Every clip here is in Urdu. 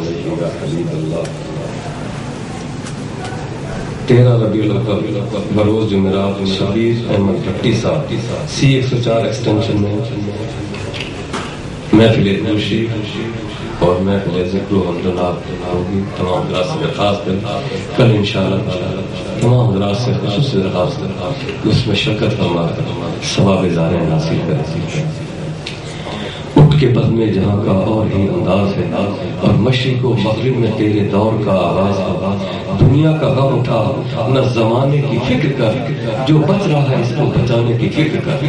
علیہ یا حبیب اللہ۔ 13 ربیع الاول بروز جمعرات شبیر احمد بھٹی صاحب C104 ایکسٹینشن میں محفل نوشی اور محفل ذکر و حمدنات ہوگی۔ تمام حضرات سے درخواست ہے کل انشاءاللہ تمام حضرات سے خصوصی درخواست ہے کہ اس میں شرکت فرما کر ثواب زارعین حاصل کریں۔ اٹھ کے بزم جہاں کا اور ہی انداز ہے اور مشرق و مغرب میں تیرے دور کا آغاز ہے۔ دنیا کا غم اٹھا نہ زمانے کی فکر کر، جو بچ رہا ہے اس کو بچانے کی فکر کر۔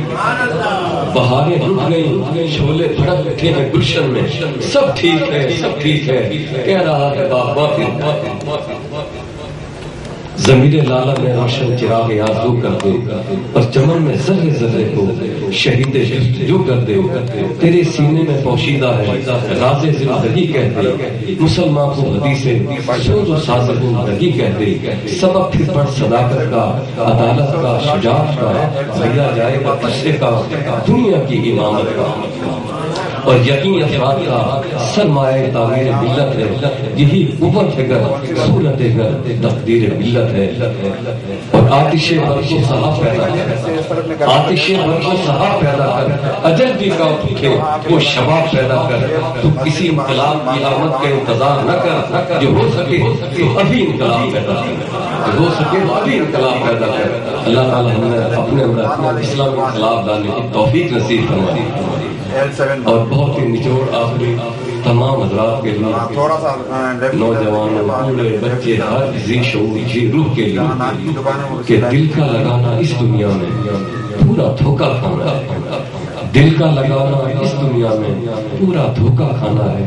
بہاریں رک گئی، شعلے بھڑک اٹھے ہیں گلشن میں، سب ٹھیک ہے سب ٹھیک ہے کہہ رہا ہے باغباں پھر۔ ضمیر لالا میں روشن چراغ آرزو کر دے اور چمن میں ذرے ذرے کو شہید جستجو کر دے۔ تیرے سینے میں پوشیدہ ہے راز زندگی کہہ دے، مسلمان کو حدیث سوز و ساز زندگی کہہ دے۔ سبق پھر پڑھ صداقت کا، عدالت کا، شجاعت کا، لیا جائے گا قصے کا، دنیا کی امامت کا اور یقین افراد کا سرمایہ تعمیر ملت ہے۔ یہی قوت ہے گر صورت گر تقدیر ملت ہے۔ اور آتش برق و سحاب پیدا کر، آتش برق و سحاب پیدا کر، اجل بھی کا اٹھے وہ شباب پیدا کر۔ تو کسی انقلاب کی آمد کا انتظار نہ کر، جو ہو سکے تو ابھی انقلاب پیدا کر، جو ہو سکے تو ابھی انقلاب پیدا کر۔ اللہ تعالیٰ ہمیں اپنے اندر اسلامی انقلاب لانے کی توفیق نصیب فرمائے۔ اور بہت ہی نچوڑ آخری تمام حضرات کے لیے، نوجوانوں، بوڑھے، بچے، ہر ذی شعور ذی روح کے لیے کہ دل کا لگانا اس دنیا میں پورا دھوکہ کھانا ہے۔ دل کا لگانا اس دنیا میں پورا دھوکہ کھانا ہے۔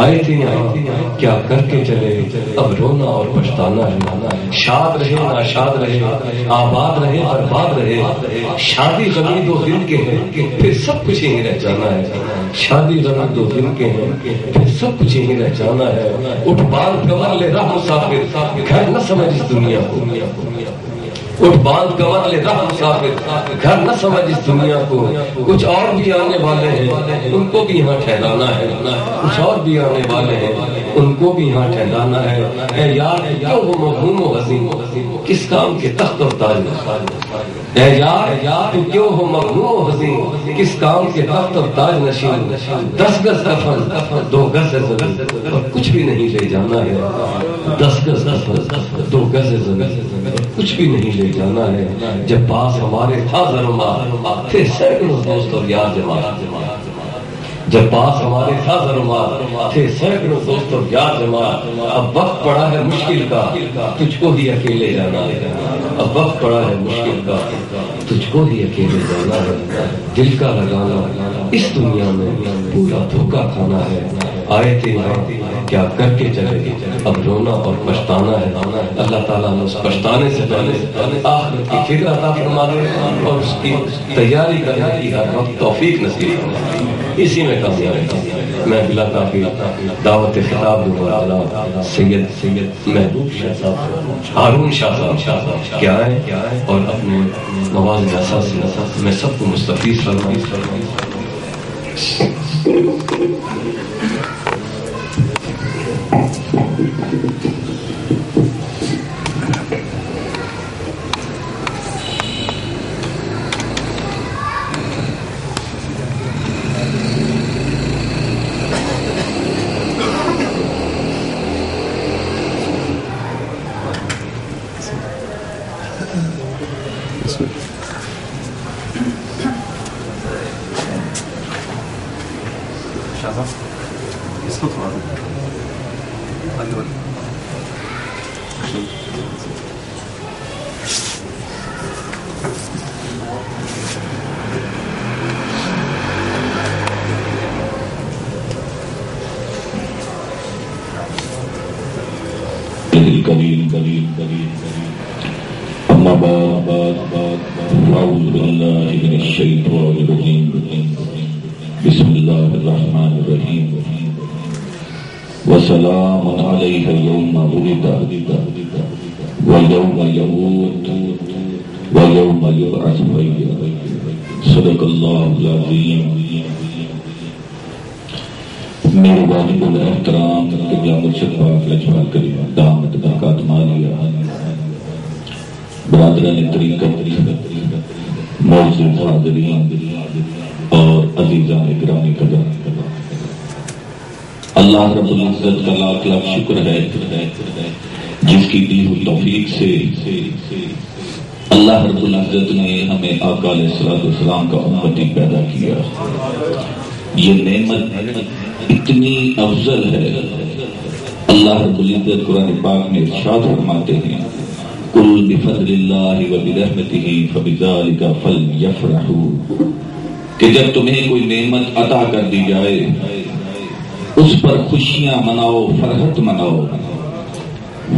آئے تھے یہاں کیا کر کے چلے، اب رونا اور پچھتانا ہے۔ شاد رہے ناشاد رہے، آباد رہے برباد رہے، شادی غمی 2 دن کے ہیں پھر سب کچھ یہیں رہ جانا ہے۔ شادی غمی 2 دن کے ہیں پھر سب کچھ یہیں رہ جانا ہے۔ اٹھ باندھ کمر لے رہ مسافر، گھر نہ سمجھ اس دنیا کو۔ اٹھ باندھ کمر لے رہ مسافر، گھر نہ سمجھ اس دنیا کو۔ کچھ اور بھی آنے والے ہیں ان کو بھی یہاں ٹھہرانا ہے، کچھ اور بھی آنے والے ہیں ان کو بھی یہاں ٹھہرانا ہے۔ اے یار کیوں وہ مغموم و حزین، کس کام کے تخت اور تاج نشین۔ اے یار تو کیوں ہو مغموم و حزین، کس کام کے تخت اور تاج نشین۔ 10 گز کفن 2 گز زمین اور کچھ بھی نہیں لے جانا ہے۔ 10 گز کفن 2 گز زمین اور کچھ بھی نہیں لے جانا ہے۔ جب پاس ہمارے تھا ظلمات تھے سینکڑوں دوست اور یار جماعت۔ جب پاس ہمارے تھا ظلمات تھے سینکڑوں دوست اور یار جماعت۔ اب وقت پڑا ہے مشکل کا، تجھ کو ہی اکیلے جانا ہے۔ اب وقت پڑا ہے مشکل کا، تجھ کو ہی اکیلے جانا ہے۔ دل کا لگانا اس دنیا میں پورا دھوکہ کھانا ہے۔ آئے تھے یہاں کیا کر کے چلے، اب رونا اور پچھتانا ہے۔ اللہ تعالیٰ نے اس پچھتانے سے پہلے آخرت کی فکر عطا فرما دے اور اس کی تیاری کرنے کی ہر وقت توفیق نصیب فرمائے۔ اسی میں کامیاب ہے۔ میں بلا کافی دعوت خطاب دوں گا سید محبوب شاہ صاحب، ہارون شاہ صاحب کیا ہے اور اپنے مواد اساس میں سب کو مستفیض فرمائے۔ اس کو تھوڑا أما بعد أعوذ بالله من الشيطان الرجيم بسم الله الرحمن الرحيم وسلام عليك يوم ولد ويوم يموت ويوم يبعث حيا صدق الله العظيم. میرے والد الاحترام قبلہ برادران طریقت، معزز حاضرین اور عزیزان گرامی قدر، اللہ رب العزت کا لاکھ لاکھ شکر ہے جس کی دی ہوئی توفیق سے اللہ رب العزت نے ہمیں آقا علیہ الصلوۃ والسلام کا امتی پیدا کیا۔ یہ نعمت اتنی افضل ہے، اللہ رب العزت قرآن پاک میں ارشاد فرماتے ہیں قل بفضل اللہ وبرحمتہ فبذلک فلیفرحوا، کہ جب تمہیں کوئی نعمت عطا کر دی جائے اس پر خوشیاں مناؤ، فرحت مناؤ۔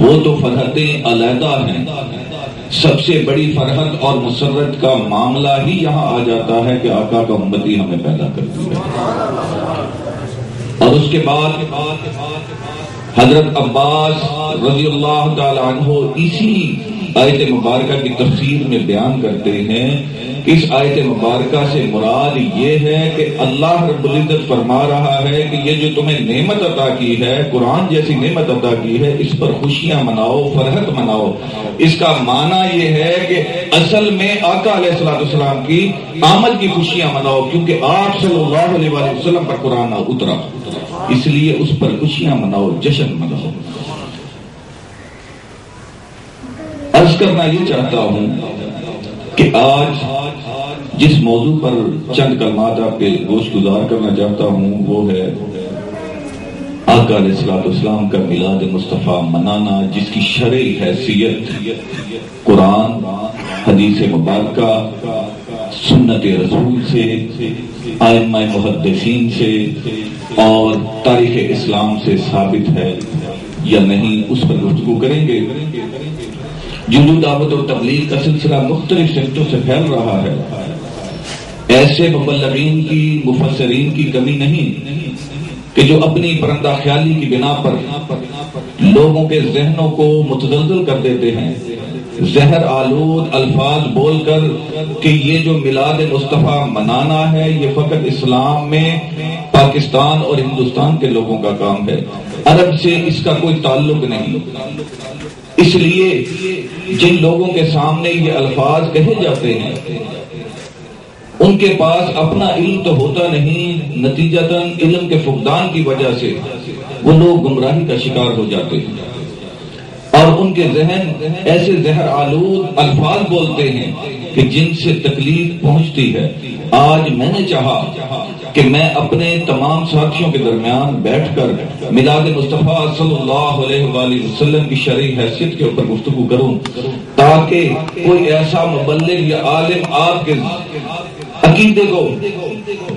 وہ تو فرحتیں علیحدہ ہیں، سب سے بڑی فرحت اور مسرت کا معاملہ ہی یہاں آ جاتا ہے کہ آقا کا امتی ہمیں پیدا کر دیا۔ اور اس کے بعد حضرت عباس رضی اللہ تعالی عنہ اسی آیت مبارکہ کی تفسیر میں بیان کرتے ہیں کہ اس آیت مبارکہ سے مراد یہ ہے کہ اللہ رب العزت فرما رہا ہے کہ یہ جو تمہیں نعمت عطا کی ہے، قرآن جیسی نعمت عطا کی ہے، اس پر خوشیاں مناؤ، فرحت مناؤ۔ اس کا معنی یہ ہے کہ اصل میں آقا علیہ الصلوۃ والسلام کی آمد کی خوشیاں مناؤ، کیونکہ آپ صلی اللہ علیہ وسلم پر قرآن اترا، اس لیے اس پر خوشیاں مناؤ، جشن مناؤ۔ عرض کرنا یہ چاہتا ہوں کہ آج جس موضوع پر چند کلمات آپ کے گوش گزار کرنا چاہتا ہوں وہ ہے آقا علیہ الصلوۃ والسلام کا میلاد مصطفیٰ منانا، جس کی شرعی حیثیت قرآن، حدیث مبارکہ، سنت رسول سے، ائمہ محدثین سے اور تاریخ اسلام سے ثابت ہے یا نہیں، اس پر گفتگو کریں گے۔ جو دعوت و تبلیغ کا سلسلہ مختلف سمتوں سے پھیل رہا ہے، ایسے مبلغین کی، مفسرین کی کمی نہیں کہ جو اپنی پرندہ خیالی کی بنا پر لوگوں کے ذہنوں کو متزلزل کر دیتے ہیں، زہر آلود الفاظ بول کر کہ یہ جو میلاد مصطفیٰ منانا ہے یہ فقط اسلام میں پاکستان اور ہندوستان کے لوگوں کا کام ہے، عرب سے اس کا کوئی تعلق نہیں۔ اس لیے جن لوگوں کے سامنے یہ الفاظ کہے جاتے ہیں ان کے پاس اپنا علم تو ہوتا نہیں، نتیجتاً علم کے فقدان کی وجہ سے وہ لوگ گمراہی کا شکار ہو جاتے ہیں اور ان کے ذہن ایسے زہر آلود الفاظ بولتے ہیں کہ جن سے تکلیف پہنچتی ہے۔ آج میں نے چاہا کہ میں اپنے تمام ساتھیوں کے درمیان بیٹھ کر میلاد مصطفیٰ صلی اللہ علیہ وآلہ وسلم کی شرعی حیثیت کے اوپر گفتگو کروں، تاکہ کوئی ایسا مبلغ یا عالم آپ کے عقیدے کو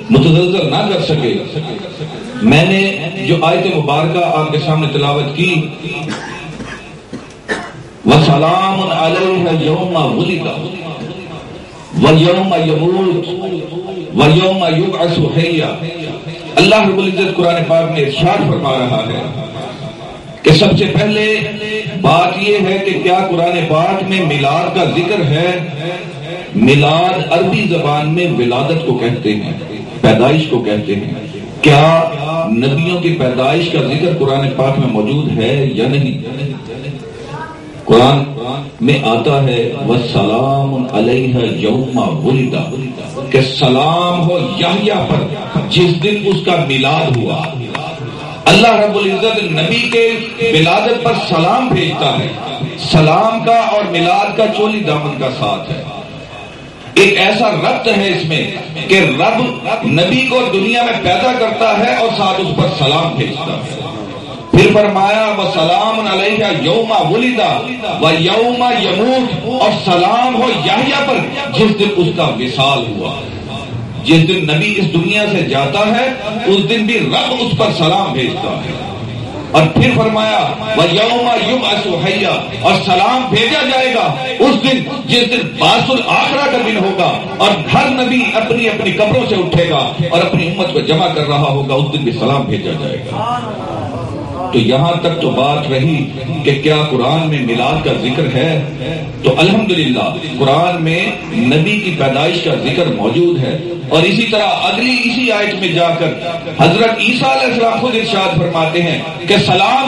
متزلزل نہ کر سکے۔ میں نے جو آیت مبارکہ آپ کے سامنے تلاوت کی، وَسَلَامٌ عَلَيْهَا يَوْمَ وُلِدَ وَيَوْمَ يَمُوتُ وَيَوْمَ يُبْعَثُ حَيًّا، اللہ رب العزت قرآن پاک میں ارشاد فرما رہا ہے کہ سب سے پہلے بات یہ ہے کہ کیا قرآن پاک میں میلاد کا ذکر ہے؟ میلاد عربی زبان میں ولادت کو کہتے ہیں، پیدائش کو کہتے ہیں۔ کیا نبیوں کی پیدائش کا ذکر قرآن پاک میں موجود ہے یا نہیں؟ قرآن میں آتا ہے وَالسَّلَامٌ عَلَيْهَا يَوْمَ وُلِدَ، کہ سلام ہو یحییٰ پر جس دن اس کا میلاد ہوا۔ اللہ رب العزت نبی کے ولادت پر سلام بھیجتا ہے، سلام کا اور میلاد کا چولی دامن کا ساتھ ہے۔ ایک ایسا ربط ہے اس میں کہ رب نبی کو دنیا میں پیدا کرتا ہے اور ساتھ اس پر سلام بھیجتا ہے۔ پھر فرمایا وَسَلَامٌ عَلَيْهَا يَوْمَ وُلِدَ وَيَوْمَ يَمُوتُ، اور سلام ہو یحییٰ پر جس دن اس کا وصال ہوا۔ جس دن نبی اس دنیا سے جاتا ہے اس دن بھی رب اس پر سلام بھیجتا ہے۔ اور پھر فرمایا وَيَوْمَ يُبْعَثُ حَيًّا، اور سلام بھیجا جائے گا اس دن جس دن بعث الآخرہ کا دن ہوگا اور ہر نبی اپنی اپنی قبروں سے اٹھے گا اور اپنی امت کو جمع کر رہا ہوگا، اس دن بھی سلام بھیجا جائے گا۔ تو یہاں تک تو بات رہی کہ کیا قرآن میں میلاد کا ذکر ہے؟ تو الحمدللہ قرآن میں نبی کی پیدائش کا ذکر موجود ہے، اور اسی طرح اگلی اسی آیت میں جا کر حضرت عیسیٰ علیہ السلام خود ارشاد فرماتے ہیں کہ سلام